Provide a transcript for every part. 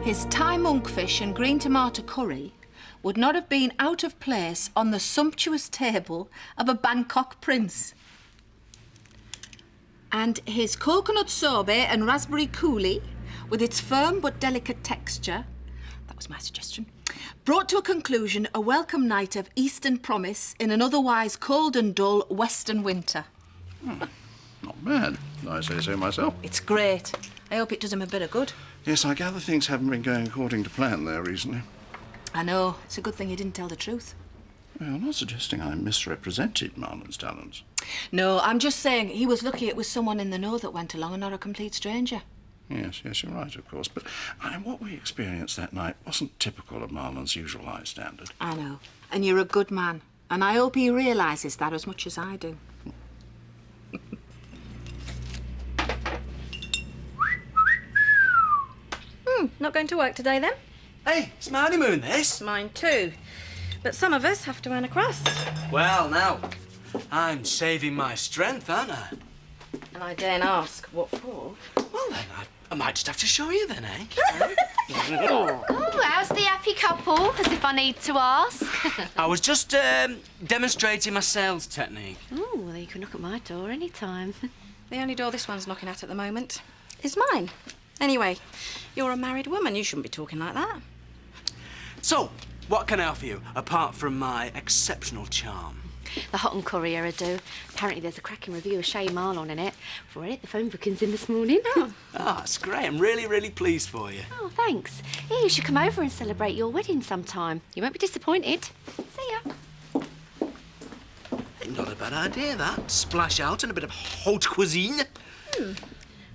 his Thai monkfish and green tomato curry would not have been out of place on the sumptuous table of a Bangkok prince. And his coconut sorbet and raspberry coulis, with its firm but delicate texture, that was my suggestion, brought to a conclusion a welcome night of Eastern promise in an otherwise cold and dull Western winter. Not bad, I say so myself. It's great. I hope it does him a bit of good. Yes, I gather things haven't been going according to plan there recently. I know. It's a good thing you didn't tell the truth. Well, I'm not suggesting I misrepresented Marlon's talents. No, I'm just saying he was lucky it was someone in the know that went along and not a complete stranger. Yes, you're right, of course. But what we experienced that night wasn't typical of Marlon's usual high standard. I know. And you're a good man. And I hope he realises that as much as I do. Not going to work today, then? Hey, it's my honeymoon, this. Mine too. But some of us have to earn a crust. Well, now, I'm saving my strength, aren't I? And I daren't ask what for. Well, then, I might just have to show you then, eh? Oh, how's the happy couple, as if I need to ask? I was just demonstrating my sales technique. Oh, well, you can knock at my door any time. The only door this one's knocking at the moment is mine. Anyway, you're a married woman. You shouldn't be talking like that. So, what can I offer you, apart from my exceptional charm? The hot and curry I do. Apparently there's a cracking review of Shay Marlon in it. I've already had the phone bookings in this morning. Oh, that's great. I'm really, really pleased for you. Oh, thanks. Yeah, you should come over and celebrate your wedding sometime. You won't be disappointed. See ya. Not a bad idea, that. Splash out in a bit of haute cuisine.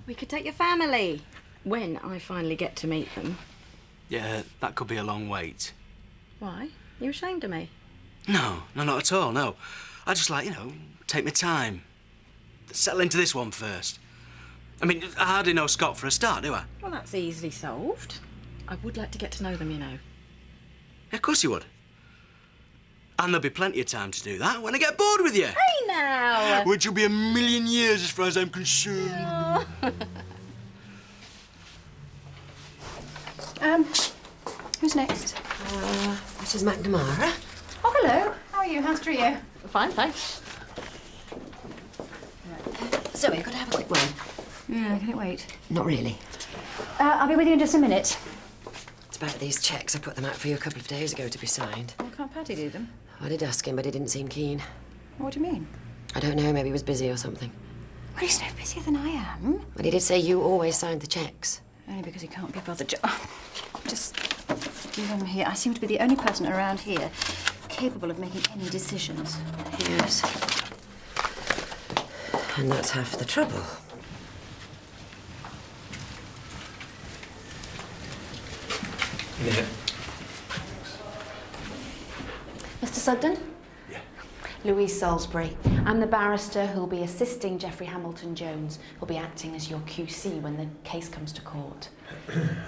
We could take your family when I finally get to meet them. Yeah, that could be a long wait. Why? You ashamed of me? No, not at all, no. I just like, take my time. Settle into this one first. I mean, I hardly know Scott for a start, do I? Well, that's easily solved. I would like to get to know them, Yeah, of course you would. And there'll be plenty of time to do that when I get bored with you. Hey, now! Which will be a million years as far as I'm concerned. Oh. Who's next? Mrs. McNamara. Oh, hello. How are you? How's Trio? Fine, thanks. Zoe, I've got to have a quick word. Yeah, can it wait? Not really. I'll be with you in just a minute. It's about these cheques. I put them out for you a couple of days ago to be signed. Well, can't Paddy do them? I did ask him, but he didn't seem keen. What do you mean? I don't know, maybe he was busy or something. Well, he's no busier than I am. But he did say you always signed the cheques. Only because he can't be bothered. Just leave him here. I seem to be the only person around here capable of making any decisions. Yes. And that's half the trouble. Yeah. Mr. Sugden? Yeah. Louise Salisbury. I'm the barrister who'll be assisting Geoffrey Hamilton-Jones, who'll be acting as your QC when the case comes to court.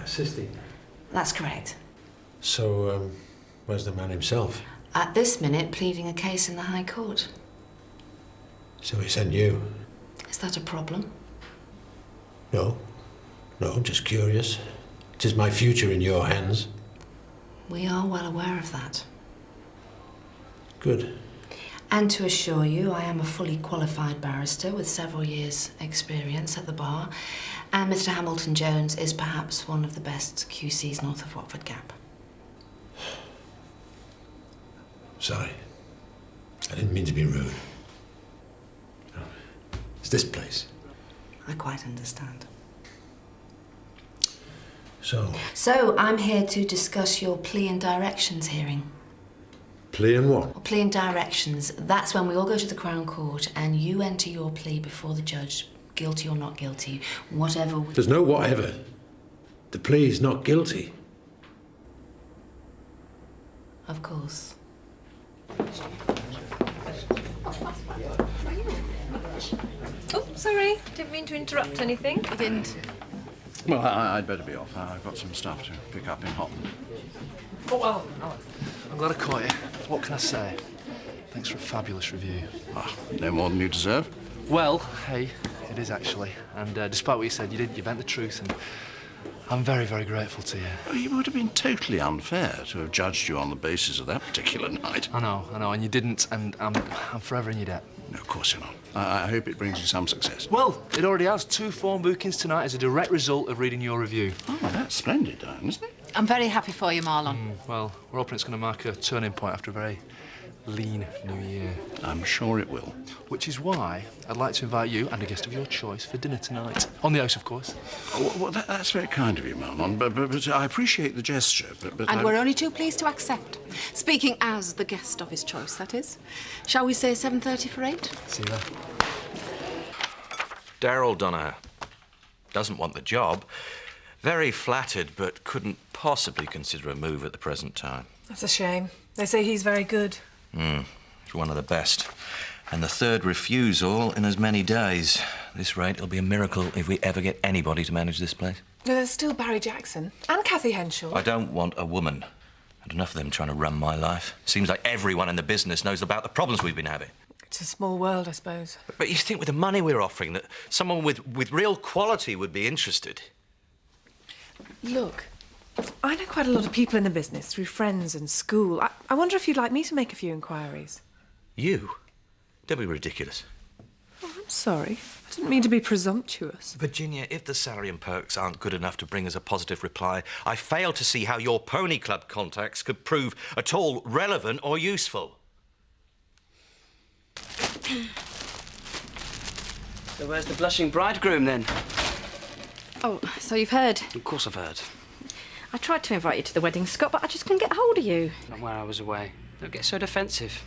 Assisting? That's correct. So, where's the man himself? At this minute, pleading a case in the High Court. So he sent you? Is that a problem? No. No, I'm just curious. It is my future in your hands. We are well aware of that. Good. And to assure you, I am a fully qualified barrister with several years' experience at the bar, and Mr. Hamilton-Jones is perhaps one of the best QCs north of Watford Gap. Sorry. I didn't mean to be rude. It's this place. I quite understand. So, I'm here to discuss your plea and directions hearing. plea and what? Plea and directions, that's when we all go to the Crown Court and you enter your plea before the judge, guilty or not guilty, whatever. There's no whatever. The plea's not guilty. Of course. Oh, sorry. Didn't mean to interrupt anything. You didn't. Well, I'd better be off. I've got some stuff to pick up in Houghton. Oh, well, I'm glad I caught you. What can I say? Thanks for a fabulous review. No more than you deserve. Well, hey, it is actually. And despite what you said, you bent the truth, and I'm very, very grateful to you. Oh, it would have been totally unfair to have judged you on the basis of that particular night. I know, and you didn't, and I'm forever in your debt. No, of course you're not. I hope it brings you some success. Well, it already has 2 form bookings tonight as a direct result of reading your review. Oh, that's splendid, Diane, isn't it? I'm very happy for you, Marlon. Well, we're hoping it's going to mark a turning point after a very lean new year. I'm sure it will. Which is why I'd like to invite you and a guest of your choice for dinner tonight. On the house, of course. Oh, well, that's very kind of you, Marlon, but I appreciate the gesture, but And we're only too pleased to accept. Speaking as the guest of his choice, that is. Shall we say 7:30 for 8? See you there. Daryl Donner doesn't want the job. Very flattered, but couldn't possibly consider a move at the present time. That's a shame. They say he's very good. He's one of the best. And the 3rd refusal in as many days. This rate, it'll be a miracle if we ever get anybody to manage this place. No, there's still Barry Jackson and Kathy Henshaw. I don't want a woman. And enough of them trying to run my life. Seems like everyone in the business knows about the problems we've been having. It's a small world, I suppose. But you think with the money we're offering that someone with real quality would be interested? Look, I know quite a lot of people in the business through friends and school. I wonder if you'd like me to make a few inquiries. You? Don't be ridiculous. Oh, I'm sorry. I didn't mean to be presumptuous. Virginia, if the salary and perks aren't good enough to bring us a positive reply, I fail to see how your pony club contacts could prove at all relevant or useful. So where's the blushing bridegroom, then? Oh, so you've heard? Of course I've heard. I tried to invite you to the wedding, Scott, but I just couldn't get hold of you. Not where I was away. Don't get so defensive.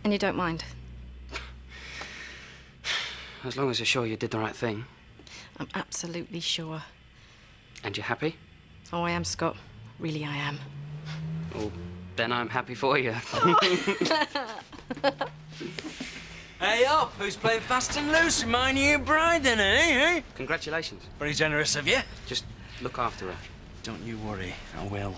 And you don't mind? As long as you're sure you did the right thing. I'm absolutely sure. And you're happy? Oh, I am, Scott. Really, I am. Well, then I'm happy for you. Hey up, who's playing fast and loose with my new bride then, eh? Congratulations. Very generous of you. Just look after her. Don't you worry, I will.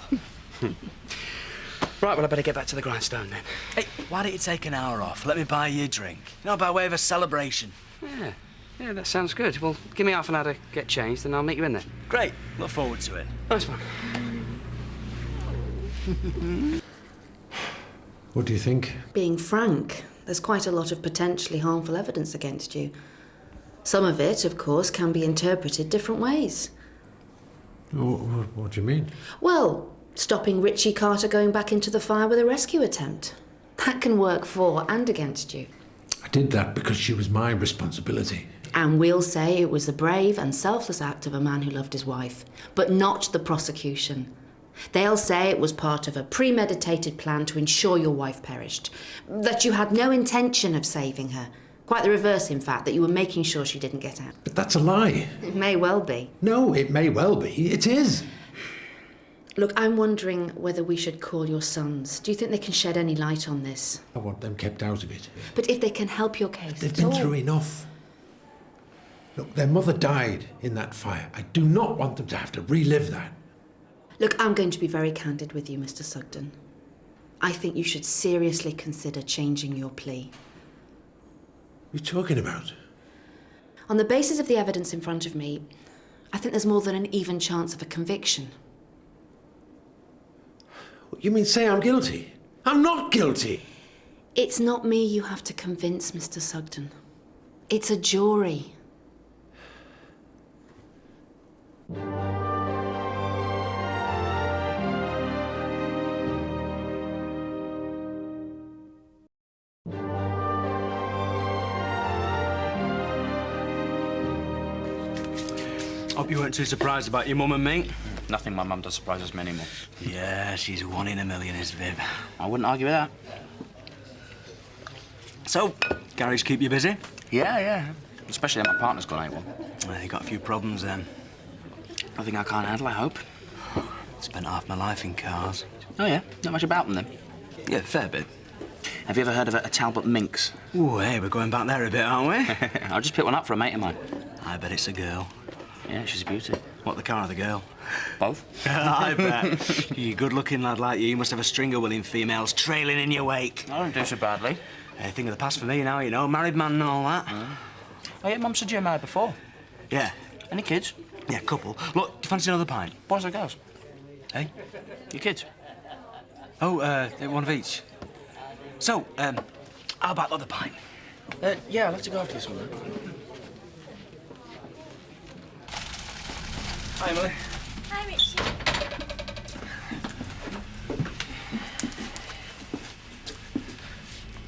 Right, well, I better get back to the grindstone then. Hey, why don't you take an hour off? Let me buy you a drink. You know, by way of a celebration. Yeah, that sounds good. Well, give me half an hour to get changed, and I'll meet you in there. Great, look forward to it. Nice one. What do you think? Being frank, there's quite a lot of potentially harmful evidence against you. Some of it, of course, can be interpreted different ways. What do you mean? Well, stopping Richie Carter going back into the fire with a rescue attempt. That can work for and against you. I did that because she was my responsibility. And we'll say it was the brave and selfless act of a man who loved his wife, but not the prosecution. They'll say it was part of a premeditated plan to ensure your wife perished, that you had no intention of saving her. Quite the reverse, in fact, that you were making sure she didn't get out. But that's a lie. It may well be. No, it may well be. It is. Look, I'm wondering whether we should call your sons. Do you think they can shed any light on this? I want them kept out of it. But if they can help your case They've at been all. through enough. Look, their mother died in that fire. I do not want them to have to relive that. Look, I'm going to be very candid with you, Mr. Sugden. I think you should seriously consider changing your plea. What are you talking about? On the basis of the evidence in front of me, I think there's more than an even chance of a conviction. You mean say I'm guilty? I'm not guilty. It's not me you have to convince, Mr. Sugden. It's a jury. Hope you weren't too surprised about your mum and me. Nothing my mum does surprises me anymore. Yeah, she's 1 in a million, is Viv. I wouldn't argue with that. So, garage keep you busy? Yeah. Especially that my partner's gone A1. Well, you got a few problems then. Nothing I can't handle, I hope. Spent half my life in cars. Oh, yeah? Not much about them, then? Yeah, fair bit. Have you ever heard of a Talbot Minx? Ooh, hey, we're going back there a bit, aren't we? I'll just pick one up for a mate of mine. I bet it's a girl. Yeah, she's a beauty. What, the car or the girl? Both. I bet. You good-looking lad like you must have a string of willing females trailing in your wake. I don't do so badly. Hey, thing of the past for me now, you know, married man and all that. Oh, yeah, Mum said you were married before. Yeah. Any kids? Yeah, couple. Look, do you fancy another pint? Boys or girls? Hey? Your kids? Oh, one of each. So, how about the other pint? Yeah, I'll have to go after you somewhere. Hi, Emily. Hi, Richie.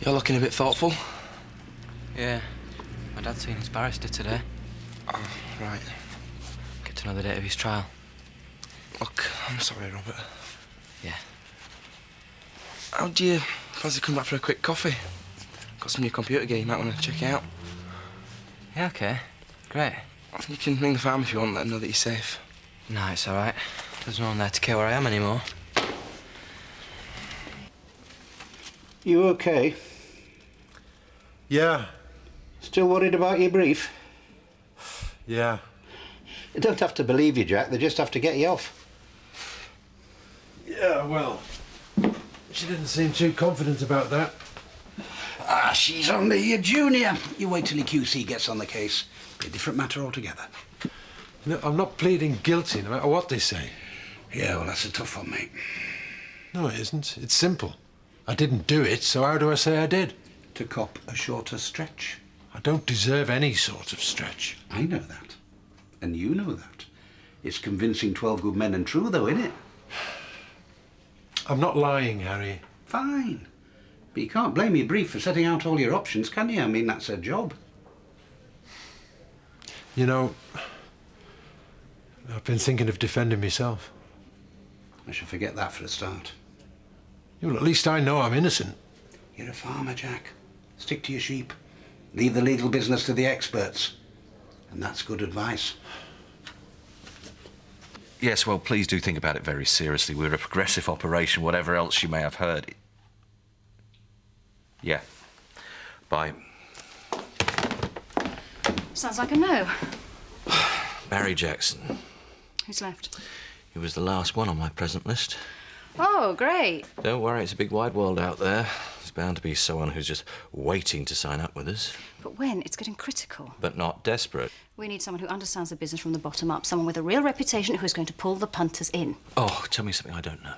You're looking a bit thoughtful. Yeah. My dad's seen his barrister today. Oh, right. Get to know the date of his trial. Look, I'm sorry, Robert. Yeah. How do you fancy coming back for a quick coffee? Got some new computer gear you might want to check out. Yeah, OK. Great. You can ring the farm if you want, let them know that you're safe. No, it's all right. There's no one there to care where I am anymore. You okay? Yeah. Still worried about your brief? Yeah. They don't have to believe you, Jack. They just have to get you off. Yeah, well, she didn't seem too confident about that. Ah, she's only a junior. You wait till your QC gets on the case. Be a different matter altogether. No, I'm not pleading guilty, no matter what they say. Yeah, well, that's a tough one, mate. No, it isn't. It's simple. I didn't do it, so how do I say I did? To cop a shorter stretch. I don't deserve any sort of stretch. I know that. And you know that. It's convincing 12 good men and true, though, isn't it? I'm not lying, Harry. Fine. But you can't blame your brief for setting out all your options, can you? I mean, that's her job. You know, I've been thinking of defending myself. I should forget that for a start. Well, at least I know I'm innocent. You're a farmer, Jack. Stick to your sheep. Leave the legal business to the experts. And that's good advice. Yes, well, please do think about it very seriously. We're a progressive operation, whatever else you may have heard. Yeah. Bye. Sounds like a no. Barry Jackson. Who's left? He was the last one on my present list. Oh, great. Don't worry, it's a big wide world out there. There's bound to be someone who's just waiting to sign up with us. But when? It's getting critical. But not desperate. We need someone who understands the business from the bottom up, someone with a real reputation who's going to pull the punters in. Oh, tell me something I don't know.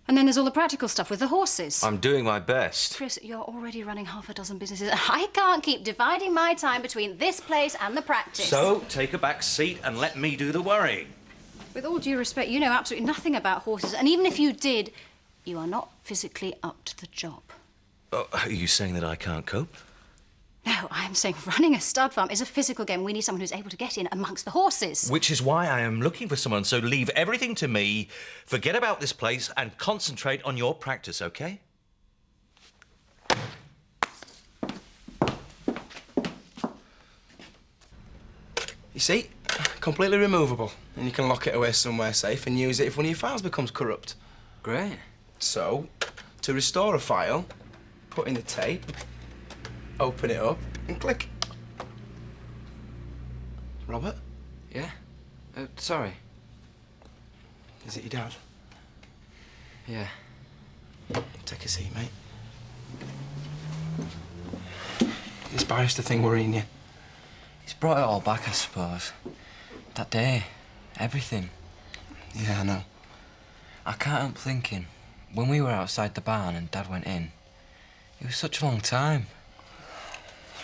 And then there's all the practical stuff with the horses. I'm doing my best. Chris, you're already running half a dozen businesses. I can't keep dividing my time between this place and the practice. So, take a back seat and let me do the worrying. With all due respect, you know absolutely nothing about horses, and even if you did, you are not physically up to the job. Oh, are you saying that I can't cope? No, I'm saying running a stud farm is a physical game. We need someone who's able to get in amongst the horses. Which is why I am looking for someone, so leave everything to me, forget about this place, and concentrate on your practice, OK? You see? Completely removable. And you can lock it away somewhere safe and use it if one of your files becomes corrupt. Great. So, to restore a file, put in the tape, open it up, and click. Robert? Yeah? Sorry. Is it your dad? Yeah. Take a seat, mate. This barrister thing worrying you? He's brought it all back, I suppose. That day. Everything. Yeah, I know. I can't help thinking, when we were outside the barn and Dad went in, it was such a long time.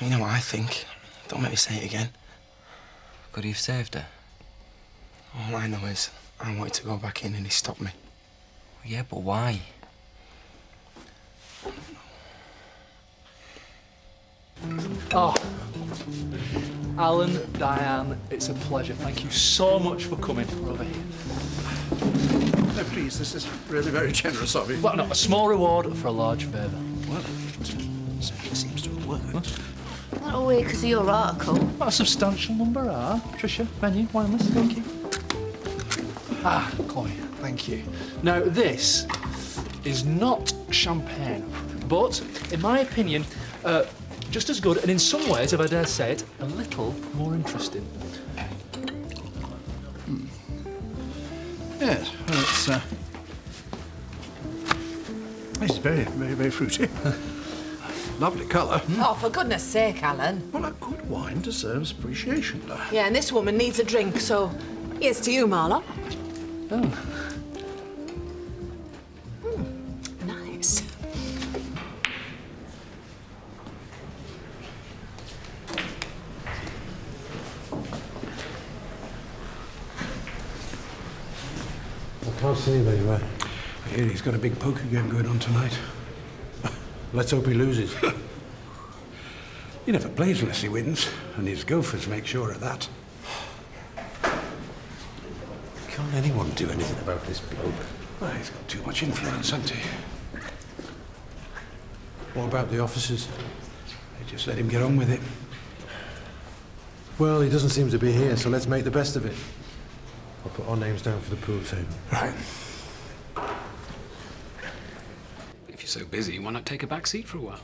You know what I think. Don't make me say it again. Could he have saved her? All I know is I wanted to go back in and he stopped me. Yeah, but why? Oh, Alan, Diane, it's a pleasure. Thank you so much for coming. We're over here. No, please, this is really very generous of you. Well, no, a small reward for a large favour. Well, it certainly seems to have worked. Not away because of your article. What a substantial number, Tricia, menu, wine list, thank you. Ah, Chloe, thank you. Now, this is not champagne, but, in my opinion, just as good, and in some ways, if I dare say it, a little more interesting. Yes, well, it's very, very, very fruity. Lovely colour. Oh, for goodness sake, Alan. Well, a good wine deserves appreciation. Yeah, and this woman needs a drink, so Here's to you, Marlon. Oh. Nice. I can't see him anywhere. I hear he's got a big poker game going on tonight. Let's hope he loses. He never plays unless he wins, and his gophers make sure of that. Can't anyone do anything about this bloke? Well, he's got too much influence, hasn't he? What about the officers? They just let him get on with it. Well, he doesn't seem to be here, so let's make the best of it. I'll put our names down for the pool table. Right. If you're so busy, why not take a back seat for a while?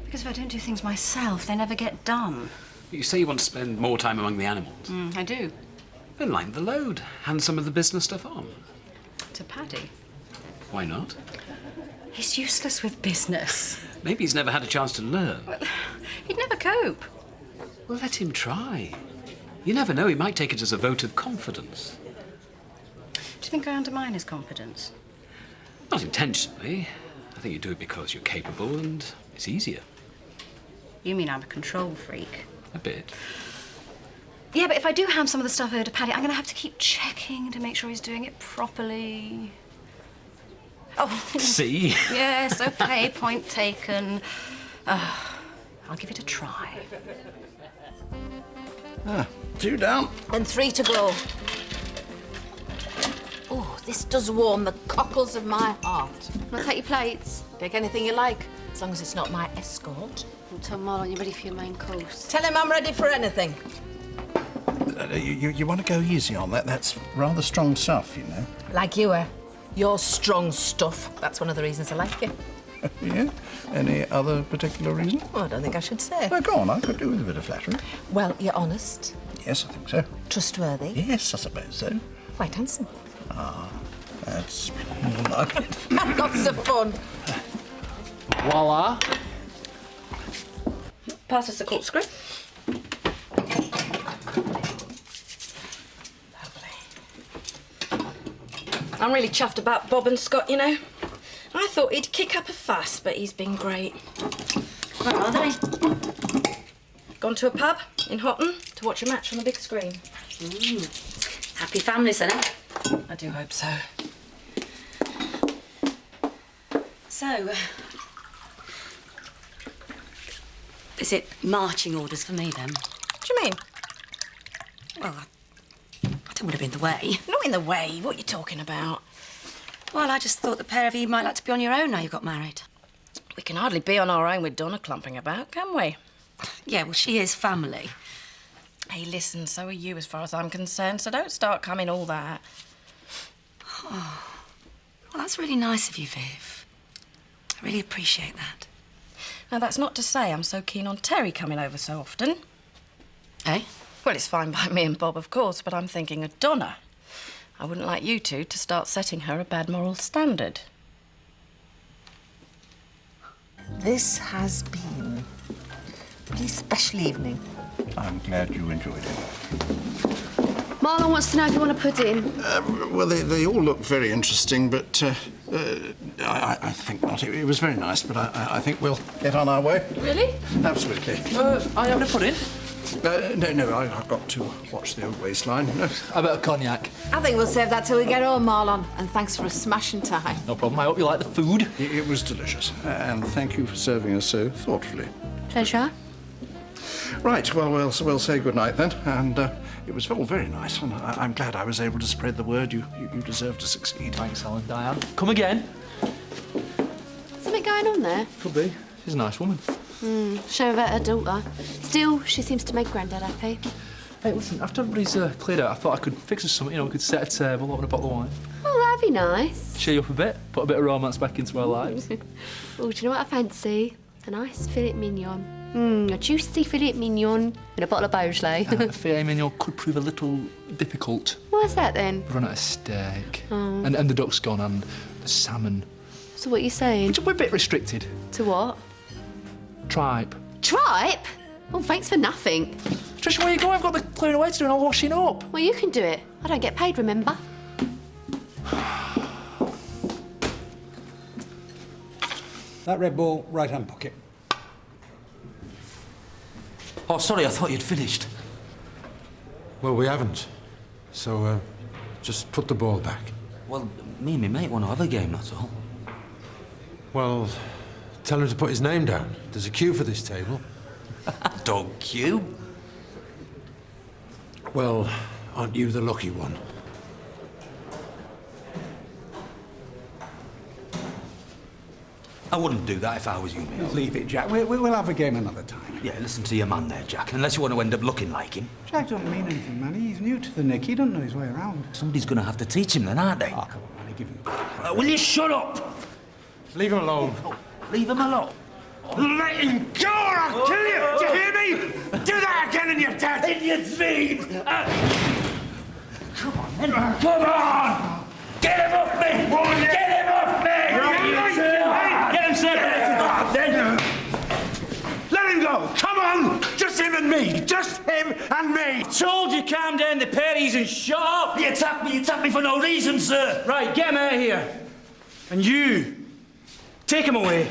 Because if I don't do things myself, they never get done. You say you want to spend more time among the animals. I do. Then lighten the load. Hand some of the business stuff on. To Paddy. Why not? He's useless with business. Maybe he's never had a chance to learn. Well, he'd never cope. Well, let him try. You never know, he might take it as a vote of confidence. Do you think I undermine his confidence? Not intentionally. I think you do it because you're capable and it's easier. You mean I'm a control freak? A bit. Yeah, but if I do hand some of the stuff over to Paddy, I'm going to have to keep checking to make sure he's doing it properly. Oh. See? Yes, OK, point taken. I'll give it a try. Ah, 2 down. And 3 to go. Oh, this does warm the cockles of my heart. Want to take your plates? Pick anything you like, as long as it's not my escort. Well, tell Marlon you're ready for your main course. Tell him I'm ready for anything. You want to go easy on that? That's rather strong stuff, you know. Like you are. You're strong stuff. That's one of the reasons I like you. Yeah? Any other particular reason? Well, I don't think I should say. Well, go on, I could do with a bit of flattery. Well, you're honest. Yes, I think so. Trustworthy. Yes, I suppose so. Quite handsome. Ah, that's more like it. Lots of fun. Voila. Pass us the corkscrew. I'm really chuffed about Bob and Scott, you know. I thought he'd kick up a fuss, but he's been great. Where are they? Gone to a pub in Houghton to watch a match on the big screen. Happy families, then, eh? I do hope so. So, is it marching orders for me, then? What do you mean? Well, I don't want to be in the way. Not in the way. What are you talking about? Well, I just thought the pair of you might like to be on your own now you got married. We can hardly be on our own with Donna clumping about, can we? Yeah, well, she is family. Hey, listen, so are you as far as I'm concerned, so don't start coming all that. Oh, well, that's really nice of you, Viv. I really appreciate that. Now, that's not to say I'm so keen on Terry coming over so often. Eh? Well, it's fine by me and Bob, of course, but I'm thinking of Donna. I wouldn't like you two to start setting her a bad moral standard. This has been a really special evening. I'm glad you enjoyed it. Marlon wants to know if you want a pudding. Well, they all look very interesting, but I think not. It was very nice, but I think we'll get on our way. Really? Absolutely. Are you having a pudding? No, I've got to watch the old waistline. No. How about a cognac? I think we'll save that till we get home, Marlon. And thanks for a smashing time. No problem. I hope you like the food. It was delicious, and thank you for serving us so thoughtfully. Pleasure. Right, well, we'll say good night then, and it was all very nice, and I'm glad I was able to spread the word. You deserve to succeed. Thanks, Helen. Diane. Come again. Something going on there? Could be. She's a nice woman. Shame about her daughter. Still, she seems to make Grandad happy. Hey, listen, after everybody's cleared out, I thought I could fix us something. You know, we could set a table, open a bottle of wine. Oh, that'd be nice. Cheer you up a bit, put a bit of romance back into our lives. Oh, do you know what I fancy? A nice filet mignon. A juicy filet mignon and a bottle of Beaujolais. A filet mignon could prove a little difficult. Why's that then? We've run out of steak. Oh. And the duck's gone and the salmon. So what are you saying? We're a bit restricted. To what? Tripe. Tripe? Oh, thanks for nothing. Tricia, where you going? I've got the clearing away to do and I'll washing up. Well, you can do it. I don't get paid, remember? That red ball, right-hand pocket. Oh, sorry, I thought you'd finished. Well, we haven't. So, just put the ball back. Well, me and my mate want to have a game, that's all. Well, tell him to put his name down. There's a queue for this table. Don't queue. Well, aren't you the lucky one? I wouldn't do that if I was you, mate. Leave it, Jack. We'll have a game another time. Yeah, listen to your man there, Jack, unless you want to end up looking like him. Jack don't mean anything, man. He's new to the nick. He don't know his way around. Somebody's going to have to teach him then, aren't they? Oh, come on, man. Give him... Will you shut up? Leave him alone. Leave him alone. Let him go or I'll kill you! Do you hear me? Do that again and you're dead! And you're three! Come on, then. Come on! Get him off me! Get him off me! Get him, sir! Let him go! Come on! Just him and me! Just him and me! Told you, calm down the Perrys and shut up! You attacked me for no reason, sir! Right, get him out of here. And you, take him away.